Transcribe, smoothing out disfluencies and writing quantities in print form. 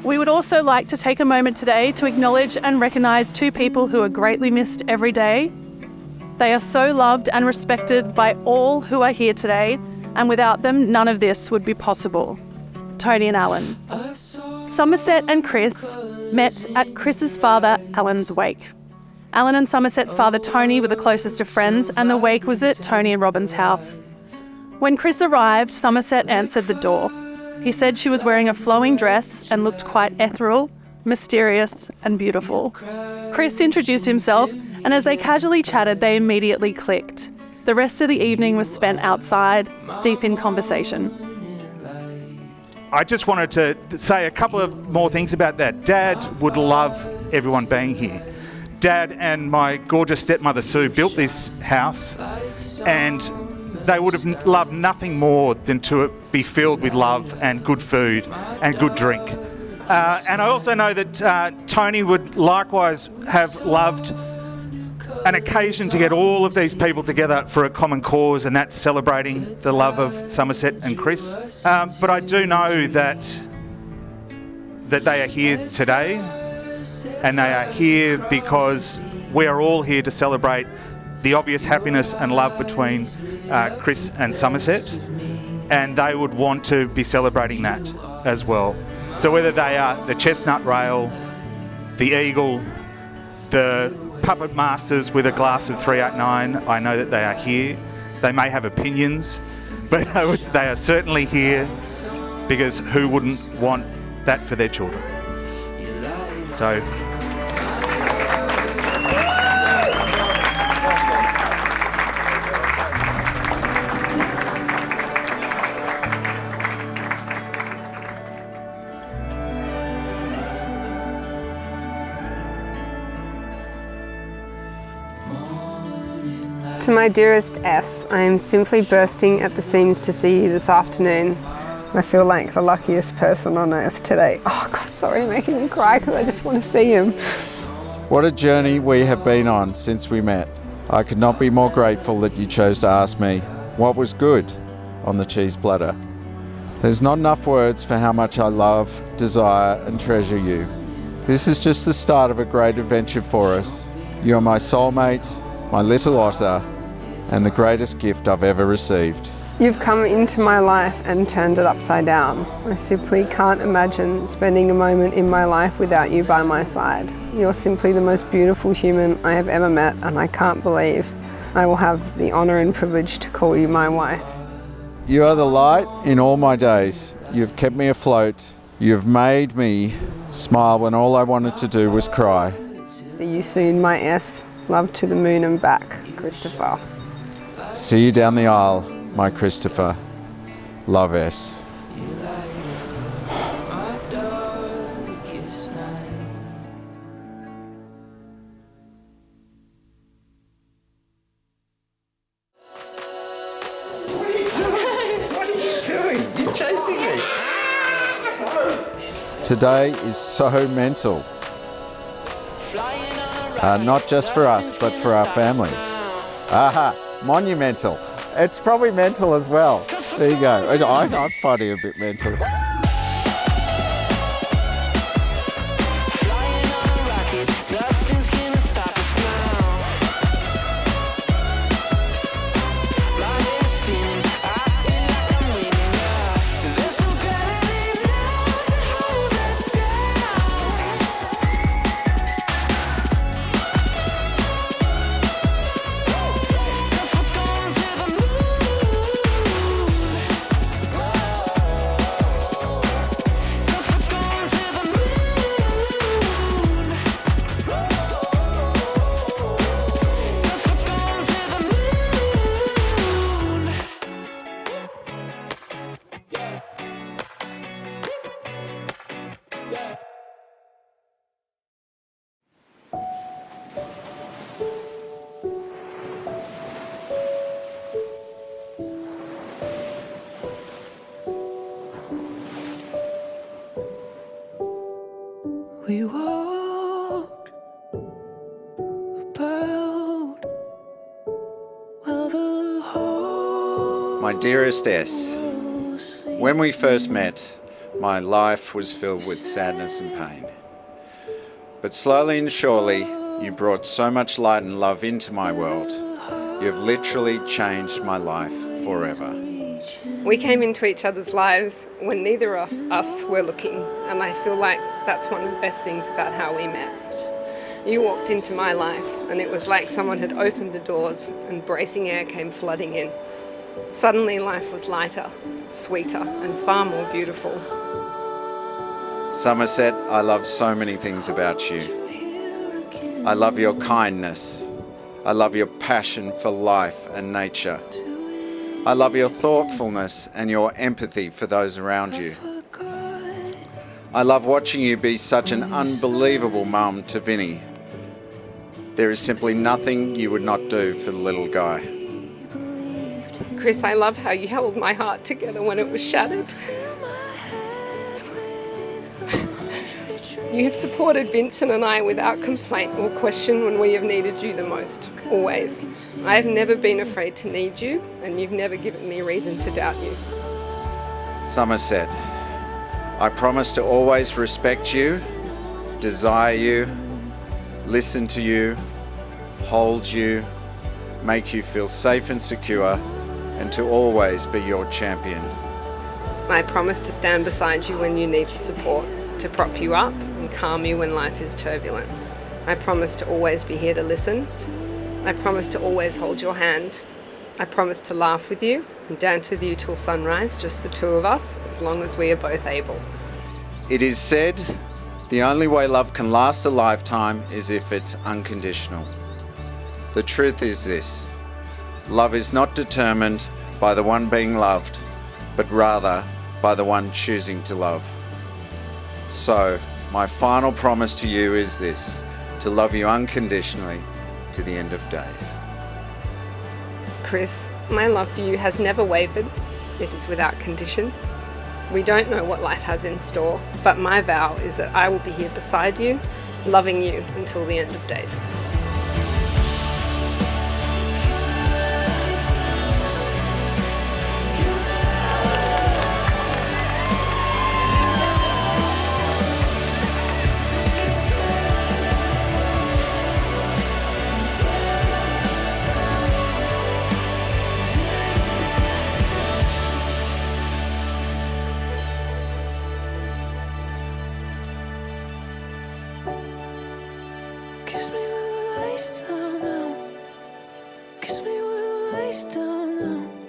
We would also like to take a moment today to acknowledge and recognise two people who are greatly missed every day. They are so loved and respected by all who are here today, and without them, none of this would be possible. Tony and Alan. Somerset and Chris met at Chris's father, Alan's wake. Alan and Somerset's father, Tony, were the closest of friends, and the wake was at Tony and Robin's house. When Chris arrived, Somerset answered the door. He said she was wearing a flowing dress and looked quite ethereal, mysterious and beautiful. Chris introduced himself, and as they casually chatted, they immediately clicked. The rest of the evening was spent outside, deep in conversation. I just wanted to say a couple of more things about that. Dad would love everyone being here. Dad and my gorgeous stepmother Sue built this house, and they would have loved nothing more than to be filled with love and good food and good drink. And I also know that Tony would likewise have loved an occasion to get all of these people together for a common cause, and that's celebrating the love of Somerset and Chris. But I do know that they are here today, and they are here because we are all here to celebrate the obvious happiness and love between Chris and Somerset, and they would want to be celebrating that as well. So whether they are the Chestnut Rail, the Eagle, the Puppet Masters with a glass of 389, I know that they are here. They may have opinions, but they are certainly here because who wouldn't want that for their children? So. To my dearest S, I am simply bursting at the seams to see you this afternoon. I feel like the luckiest person on earth today. Oh God, sorry, making me cry because I just want to see him. What a journey we have been on since we met. I could not be more grateful that you chose to ask me what was good on the cheese platter. There's not enough words for how much I love, desire and treasure you. This is just the start of a great adventure for us. You are my soulmate, my little otter, and the greatest gift I've ever received. You've come into my life and turned it upside down. I simply can't imagine spending a moment in my life without you by my side. You're simply the most beautiful human I have ever met, and I can't believe I will have the honour and privilege to call you my wife. You are the light in all my days. You've kept me afloat. You've made me smile when all I wanted to do was cry. See you soon, my S. Love to the moon and back, Christopher. See you down the aisle, my Christopher. Love S. What are you doing? You're chasing me. Today is so mental. Not just for us, but for our families. Aha, monumental. It's probably mental as well. There you go. I'm finding it a bit mental. We walked about while the My dearest S, when we first met, my life was filled with sadness and pain. But slowly and surely, you brought so much light and love into my world. You've literally changed my life forever. We came into each other's lives when neither of us were looking, and I feel like that's one of the best things about how we met. You walked into my life, and it was like someone had opened the doors and bracing air came flooding in. Suddenly life was lighter, sweeter, and far more beautiful. Somerset, I love so many things about you. I love your kindness. I love your passion for life and nature. I love your thoughtfulness and your empathy for those around you. I love watching you be such an unbelievable mum to Vinny. There is simply nothing you would not do for the little guy. Chris, I love how you held my heart together when it was shattered. You have supported Vincent and I without complaint or question when we have needed you the most, always. I have never been afraid to need you, and you've never given me reason to doubt you. Somerset, I promise to always respect you, desire you, listen to you, hold you, make you feel safe and secure, and to always be your champion. I promise to stand beside you when you need the support, to prop you up and calm you when life is turbulent. I promise to always be here to listen. I promise to always hold your hand. I promise to laugh with you and dance with you till sunrise, just the two of us, as long as we are both able. It is said, the only way love can last a lifetime is if it's unconditional. The truth is this: love is not determined by the one being loved, but rather by the one choosing to love. So, my final promise to you is this: to love you unconditionally to the end of days. Chris, my love for you has never wavered. It is without condition. We don't know what life has in store, but my vow is that I will be here beside you, loving you until the end of days. Kiss me with the lights down now. Kiss me with the lights down now.